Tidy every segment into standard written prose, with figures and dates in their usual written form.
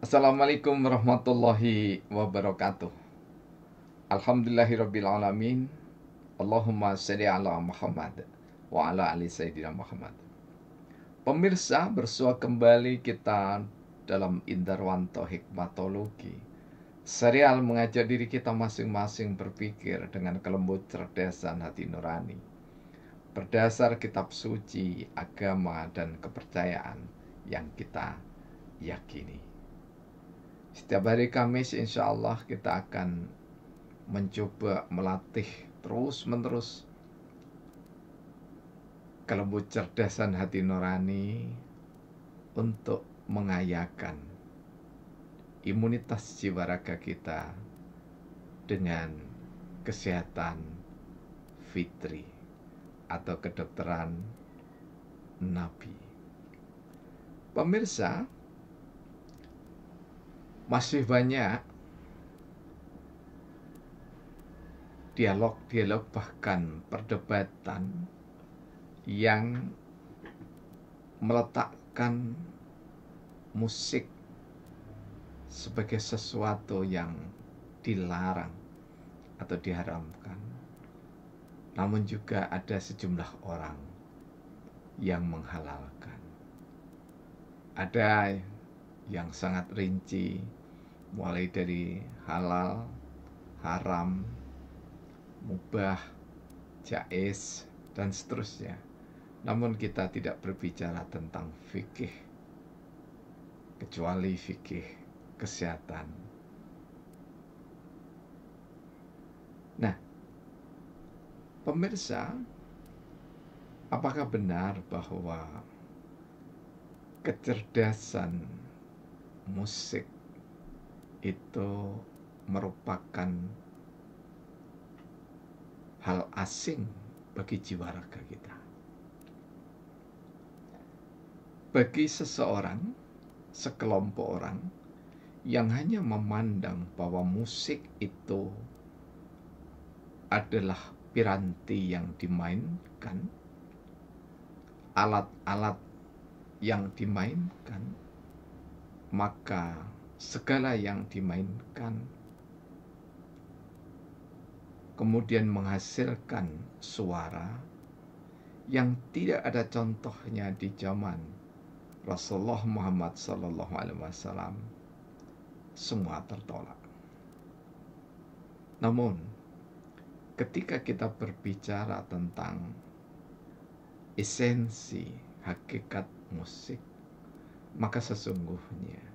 Assalamualaikum warahmatullahi wabarakatuh. Alhamdulillahirabbil alamin. Allahumma shalli ala Muhammad wa ala ali sayyidina Muhammad. Pemirsa, bersua kembali kita dalam Indarwanto Hikmatologi. Serial mengajak diri kita masing-masing berpikir dengan kelembut cerdasan hati nurani. Berdasar kitab suci, agama, dan kepercayaan yang kita yakini. Setiap hari Kamis insya Allah kita akan mencoba melatih terus-menerus kelembut cerdasan hati nurani untuk mengayakan imunitas jiwa raga kita dengan kesehatan fitri atau kedokteran Nabi. Pemirsa, masih banyak dialog-dialog bahkan perdebatan yang meletakkan musik sebagai sesuatu yang dilarang atau diharamkan. Namun juga ada sejumlah orang yang menghalalkan. Ada yang sangat rinci, mulai dari halal, haram, mubah, jaiz, dan seterusnya. Namun kita tidak berbicara tentang fikih, kecuali fikih kesehatan. Nah, pemirsa, apakah benar bahwa kecerdasan musik itu merupakan hal asing bagi jiwa raga kita? Bagi seseorang, sekelompok orang yang hanya memandang bahwa musik itu adalah piranti yang dimainkan, alat-alat yang dimainkan, maka segala yang dimainkan kemudian menghasilkan suara yang tidak ada contohnya di zaman Rasulullah Muhammad SAW, semua tertolak. Namun, ketika kita berbicara tentang esensi hakikat musik, maka sesungguhnya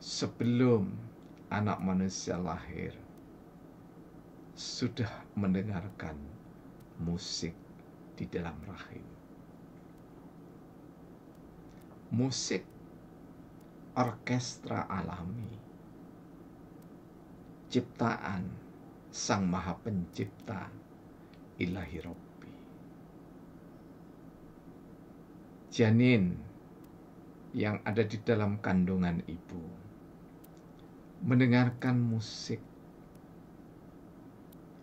sebelum anak manusia lahir sudah mendengarkan musik di dalam rahim. Musik orkestra alami, ciptaan Sang Maha Pencipta Ilahi Rabbi. Janin yang ada di dalam kandungan ibu mendengarkan musik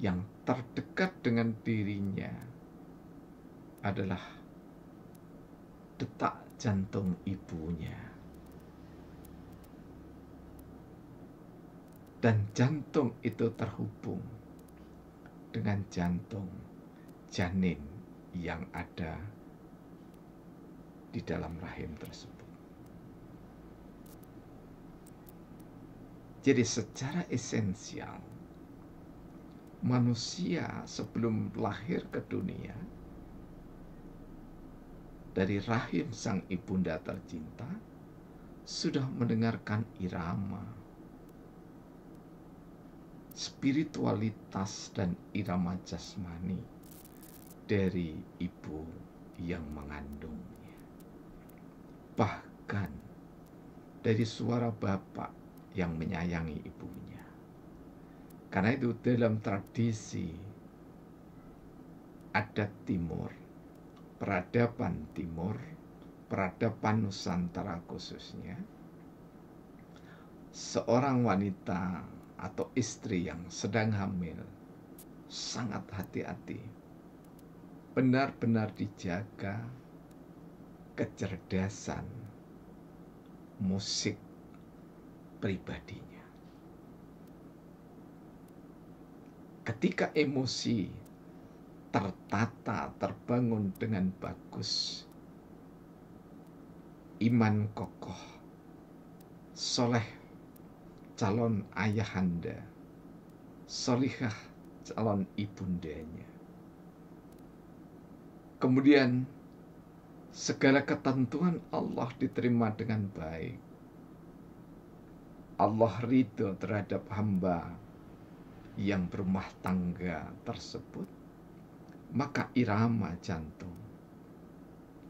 yang terdekat dengan dirinya adalah detak jantung ibunya. Dan jantung itu terhubung dengan jantung janin yang ada di dalam rahim tersebut. Jadi secara esensial, manusia sebelum lahir ke dunia dari rahim sang ibunda tercinta sudah mendengarkan irama, spiritualitas dan irama jasmani dari ibu yang mengandungnya. Bahkan dari suara bapak yang menyayangi ibunya. Karena itu dalam tradisi adat timur, peradaban timur, peradaban Nusantara khususnya, seorang wanita atau istri yang sedang hamil sangat hati-hati, benar-benar dijaga kecerdasan musik pribadinya. Ketika emosi tertata, terbangun dengan bagus, iman kokoh, soleh calon ayahanda, solihah calon ibundanya. Kemudian segala ketentuan Allah diterima dengan baik. Allah ridho terhadap hamba yang berumah tangga tersebut, maka irama jantung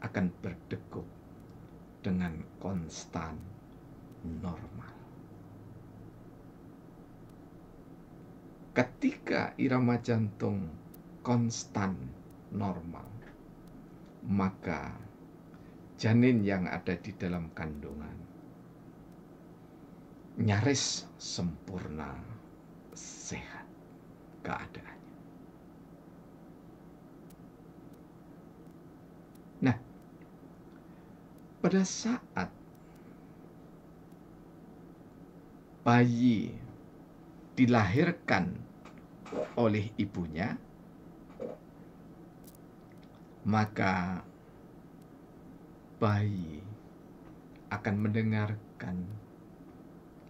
akan berdegup dengan konstan normal. Ketika irama jantung konstan normal, maka janin yang ada di dalam kandungan nyaris sempurna sehat keadaannya. Nah, pada saat bayi dilahirkan oleh ibunya, maka bayi akan mendengarkan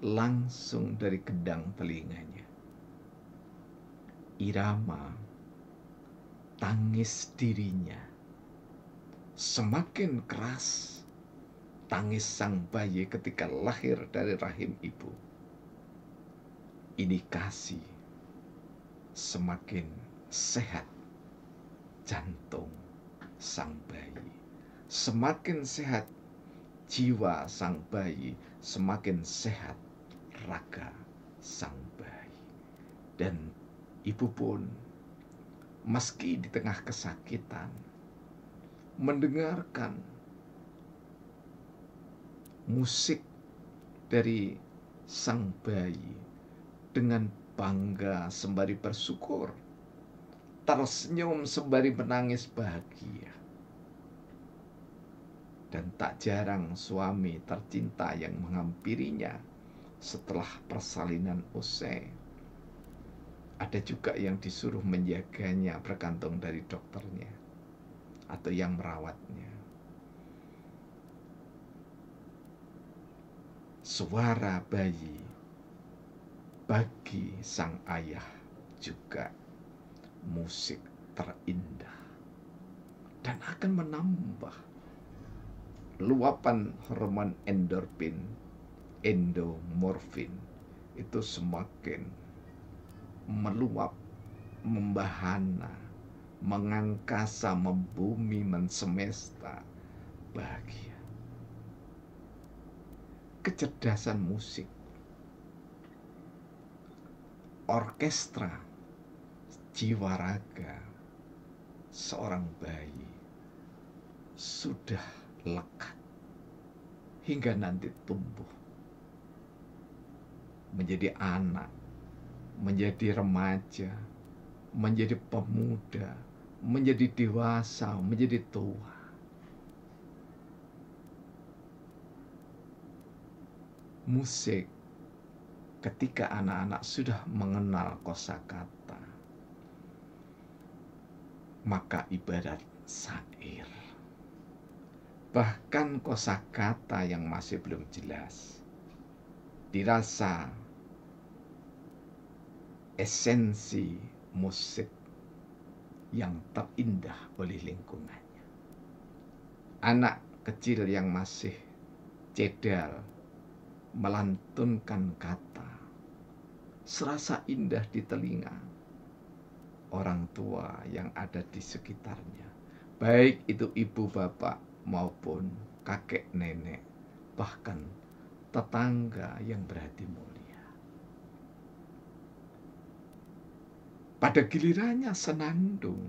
langsung dari gendang telinganya irama tangis dirinya. Semakin keras tangis sang bayi ketika lahir dari rahim ibu, indikasi semakin sehat jantung sang bayi. Semakin sehat jiwa sang bayi, semakin sehat raga sang bayi. Dan ibu pun meski di tengah kesakitan mendengarkan musik dari sang bayi dengan bangga sembari bersyukur, tersenyum sembari menangis bahagia. Dan tak jarang suami tercinta yang menghampirinya setelah persalinan usai. Ada juga yang disuruh menjaganya bergantung dari dokternya atau yang merawatnya. Suara bayi bagi sang ayah juga musik terindah dan akan menambah luapan hormon endorfin, endomorfin itu semakin meluap, membahana, mengangkasa, membumi, mensemesta, bahagia. Kecerdasan musik, orkestra jiwa raga seorang bayi sudah lekat hingga nanti tumbuh menjadi anak, menjadi remaja, menjadi pemuda, menjadi dewasa, menjadi tua. Musik ketika anak-anak sudah mengenal kosakata, maka ibarat syair. Bahkan kosakata yang masih belum jelas dirasa esensi musik yang terindah oleh lingkungannya. Anak kecil yang masih cedal melantunkan kata serasa indah di telinga orang tua yang ada di sekitarnya, baik itu ibu bapak maupun kakek nenek, bahkan tetangga yang berhati mulia. Pada gilirannya senandung,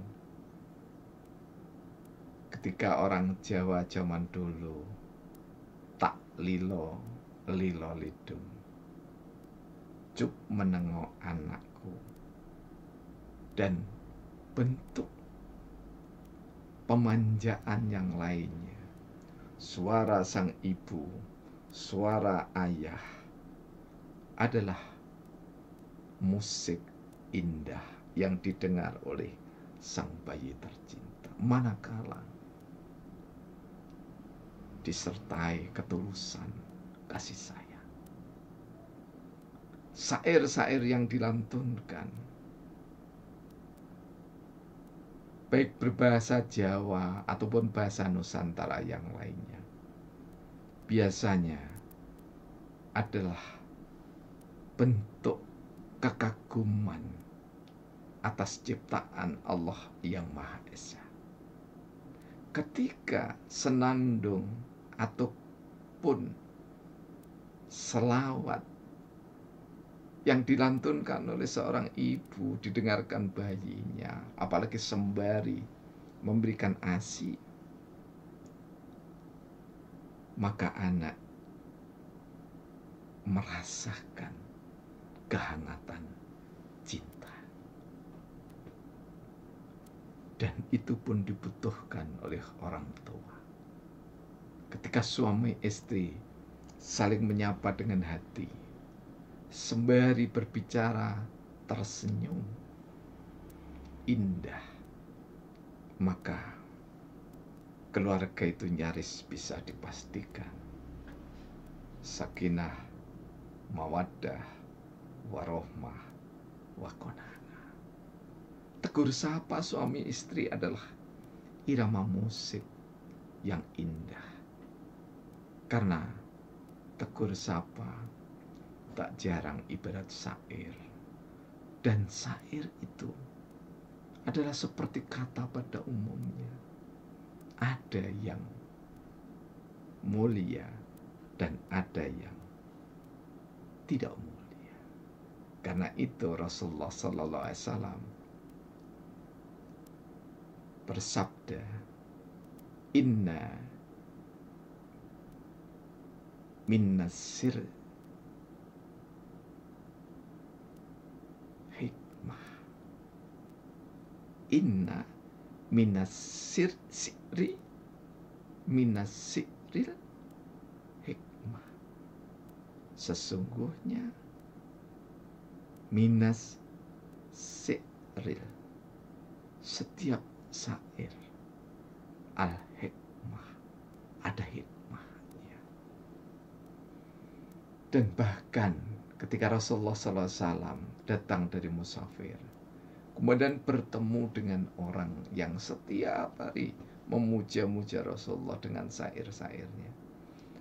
ketika orang Jawa zaman dulu tak lilo lidung, cuk menengok anakku, dan bentuk pemanjaan yang lainnya, suara sang ibu, suara ayah adalah musik indah yang didengar oleh sang bayi tercinta, manakala disertai ketulusan kasih sayang. Syair-syair yang dilantunkan, baik berbahasa Jawa ataupun bahasa Nusantara yang lainnya, biasanya adalah bentuk kekaguman atas ciptaan Allah yang Maha Esa. Ketika senandung ataupun selawat yang dilantunkan oleh seorang ibu didengarkan bayinya, apalagi sembari memberikan ASI, maka anak merasakan kehangatan cinta. Dan itu pun dibutuhkan oleh orang tua. Ketika suami istri saling menyapa dengan hati, sembari berbicara tersenyum indah, maka keluarga itu nyaris bisa dipastikan sakinah, mawaddah, warohmah, wakonana. Tegur sapa suami istri adalah irama musik yang indah. Karena tegur sapa tak jarang ibarat syair. Dan syair itu adalah seperti kata pada umumnya. Ada yang mulia dan ada yang tidak mulia. Karena itu Rasulullah Sallallahu Alaihi Wasallam bersabda, inna minnas sir hikmah, inna minas sirri minas sirril hikmah. Sesungguhnya minas sirril, setiap syair al-hikmah, ada hikmahnya. Dan bahkan ketika Rasulullah SAW datang dari musafir, kemudian bertemu dengan orang yang setiap hari memuja-muja Rasulullah dengan syair-syairnya,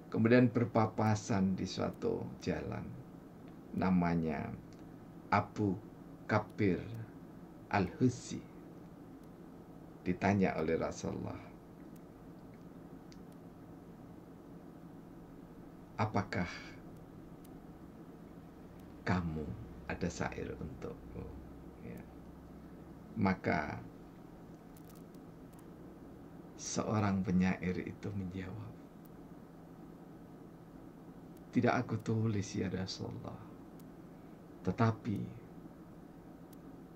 kemudian berpapasan di suatu jalan, namanya Abu Kabir Al-Husi. Ditanya oleh Rasulullah, apakah kamu ada syair untukku? Ya. Maka seorang penyair itu menjawab, tidak aku tulis ya Rasulullah, tetapi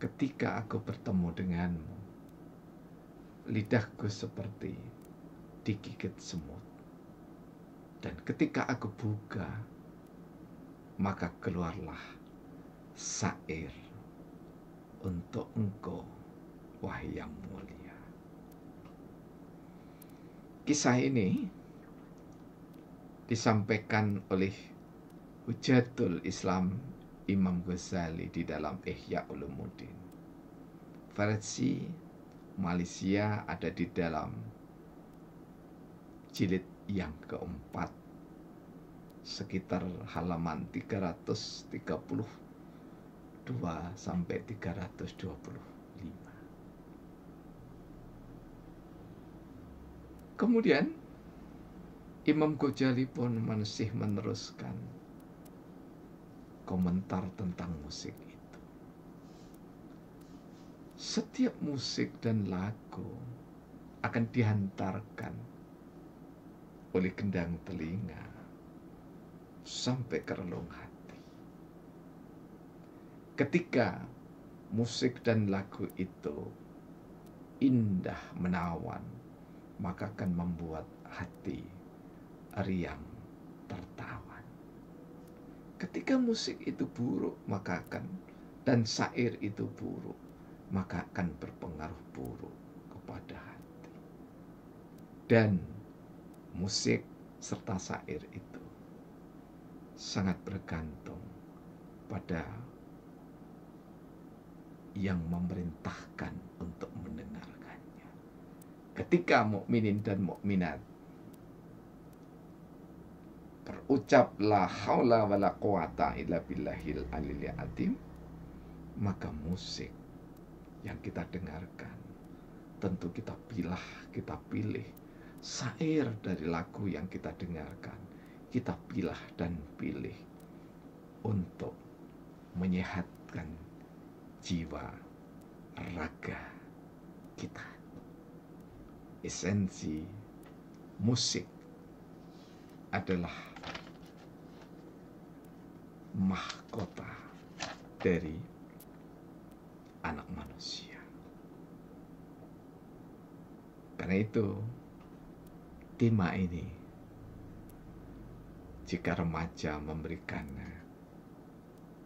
ketika aku bertemu denganmu, lidahku seperti digigit semut. Dan ketika aku buka, maka keluarlah syair untuk engkau, wahai yang mulia. Kisah ini disampaikan oleh Hujatul Islam Imam Ghazali di dalam Ihya Ulumuddin. Versi Malaysia ada di dalam jilid yang keempat, sekitar halaman 332 sampai 325. Kemudian Imam Ghazali pun masih meneruskan komentar tentang musik itu. Setiap musik dan lagu akan dihantarkan oleh gendang telinga sampai ke relung hati. Ketika musik dan lagu itu indah menawan, maka akan membuat hati riang tertawan. Ketika musik itu buruk, dan syair itu buruk, maka akan berpengaruh buruk kepada hati. Dan musik serta syair itu sangat bergantung pada yang memerintahkan untuk mendengarkannya. Ketika mukminin dan mukminat berucap la haula wala quwata illa billahil aliyil azim, maka musik yang kita dengarkan tentu kita pilih syair dari lagu yang kita dengarkan, kita pilih untuk menyehatkan jiwa raga kita. Esensi musik adalah mahkota dari anak manusia. Karena itu, tema ini, jika remaja memberikan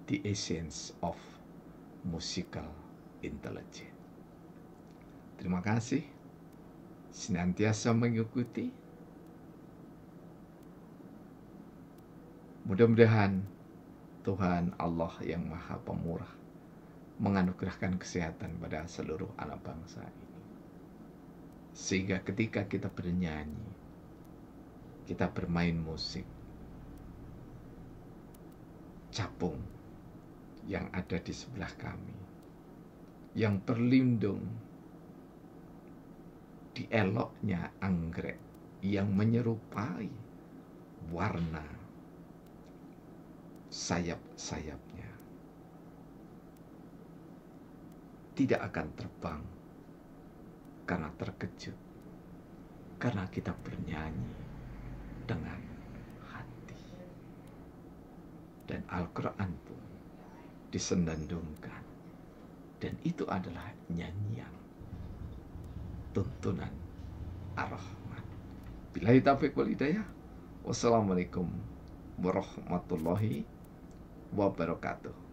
the essence of musical intelligence. Terima kasih, senantiasa mengikuti. Mudah-mudahan Tuhan Allah yang Maha Pemurah menganugerahkan kesehatan pada seluruh anak bangsa ini. Sehingga ketika kita bernyanyi, kita bermain musik, capung yang ada di sebelah kami, yang berlindung di eloknya anggrek yang menyerupai warna sayap-sayapnya, tidak akan terbang karena terkejut, karena kita bernyanyi dengan hati. Dan Al-Quran pun disendandungkan, dan itu adalah nyanyian tuntunan Ar-Rahman. Billahi taufiq wal hidayah. Wassalamualaikum warahmatullahi wabarakatuh.